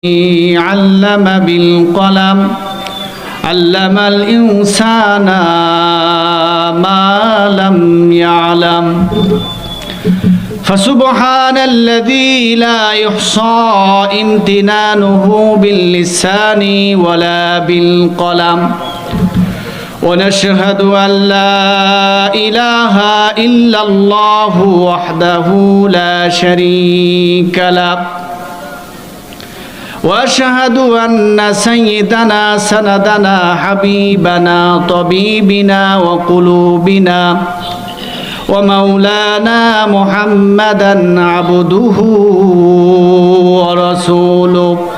علم بالقلم علم الإنسان ما لم يعلم فسبحان الذي لا يحصى امتنانه باللسان ولا بالقلم ونشهد أن لا إله إلا الله وحده لا شريك له وأشهد أن سيدنا سندنا حبيبنا طبيبنا وقلوبنا ومولانا محمدا عبده ورسوله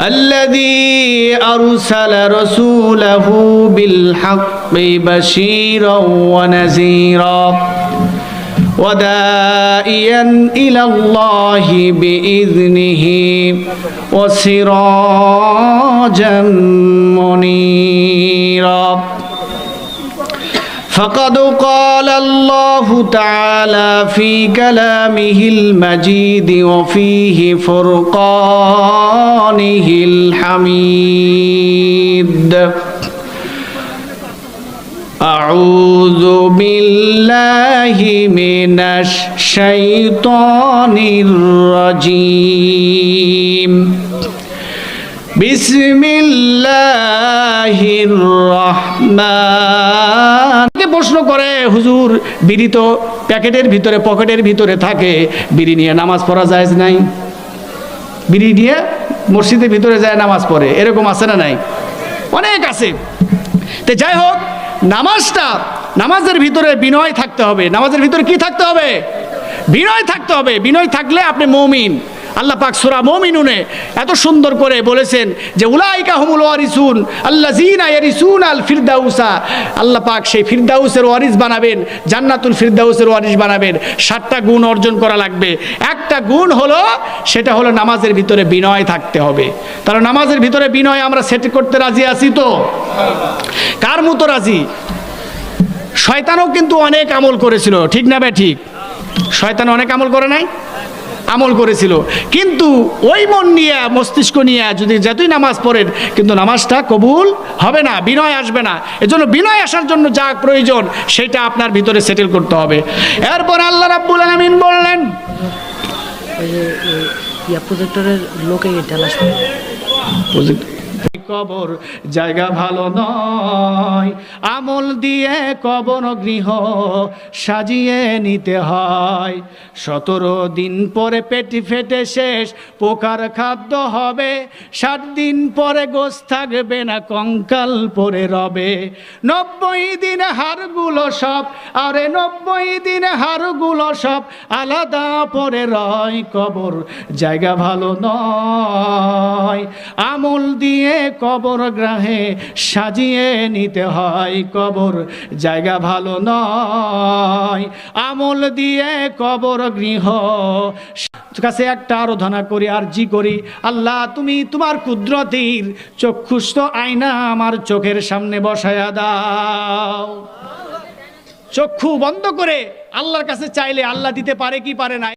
الذي أرسل رسوله بالحق بشيرا ونذيرا وداعيا إلى الله بإذنه وسراجا منيرا فقد قال الله تعالى في كلامه المجيد وفيه فرقانه الحميد أعوذ بالله من الشيطان الرجيم بسم الله الرحمن প্রশ্ন করে হুজুর বিড়ি তো প্যাকেটের ভিতরে পকেটের ভিতরে থাকে, বিড়ি নিয়ে নামাজ পড়া জায়েজ নাই? বিড়ি নিয়ে মসজিদের ভিতরে যায় নামাজ পড়ে, এরকম আছে না নাই? অনেক আছে। তো যাই হোক, নামাজের ভিতরে বিনয় থাকতে হবে। নামাজের ভিতরে কি থাকতে হবে? বিনয় থাকতে হবে। বিনয় থাকলে আপনি মুমিন। আল্লাহ পাক সূরা মুমিনুনে এত সুন্দর করে বলেছেন যে উলাইকা হুমুল ওয়ারিসুন আল্লাযীনা ইয়ারিসুনাল ফিরদাউসা। আল্লাহ পাক সেই ফিরদাউসের ওয়ারিস বানাবেন, জান্নাতুল ফিরদাউসের ওয়ারিস বানাবেন। 7টা গুণ অর্জন করা লাগবে। একটা গুণ হলো, সেটা হলো নামাজের ভিতরে বিনয় থাকতে হবে। তাহলে নামাজের ভিতরে বিনয় আমরা সেট করতে রাজি আছি তো? কার মতো রাজি? শয়তানও কিন্তু অনেক আমল করেছিল, ঠিক না বে ঠিক? শয়তান অনেক আমল করে নাই? আমল করেছিল, কিন্তু ওই মন নিয়ে, মস্তিষ্ক নিয়ে যদি যতই নামাজ পড়েন, কিন্তু নামাজটা কবুল হবে না, বিনয় আসবে না। এজন্য বিনয় আসার জন্য যা প্রয়োজন সেটা আপনার ভিতরে সেটেল করতে হবে। এরপর আল্লাহ রাব্বুল আলামিন বললেন, প্রজেক্টরের লোকে কবর জায়গা ভালো নয়, আমল দিয়ে কবর গৃহ সাজিয়ে নিতে হয়। 17 দিন পরে পেটি ফেটে শেষ, পোকার খাদ্য হবে। 7 দিন পরে গোশ থাকবে না, কঙ্কাল পরে রবে। 90 দিন হাড়গুলো সব, আরে 90 দিন হাড়গুলো সব আলাদা পরে রয়। কবর জায়গা ভালো নয়, আমল দিয়ে কবর গ্রাহে সাজিয়ে নিতে হয়। কবর জায়গা ভালো নয়, আমল দিয়ে কবর গৃহ। কাছে একটা আরাধনা করি, আরজি করি, আল্লাহ তুমি তোমার কুদরতের চক্ষুস্থ আয়না আমার চোখের সামনে বসায়া দাও। চক্ষু বন্ধ করে আল্লাহর কাছে চাইলে আল্লাহ দিতে পারে কি পারে না?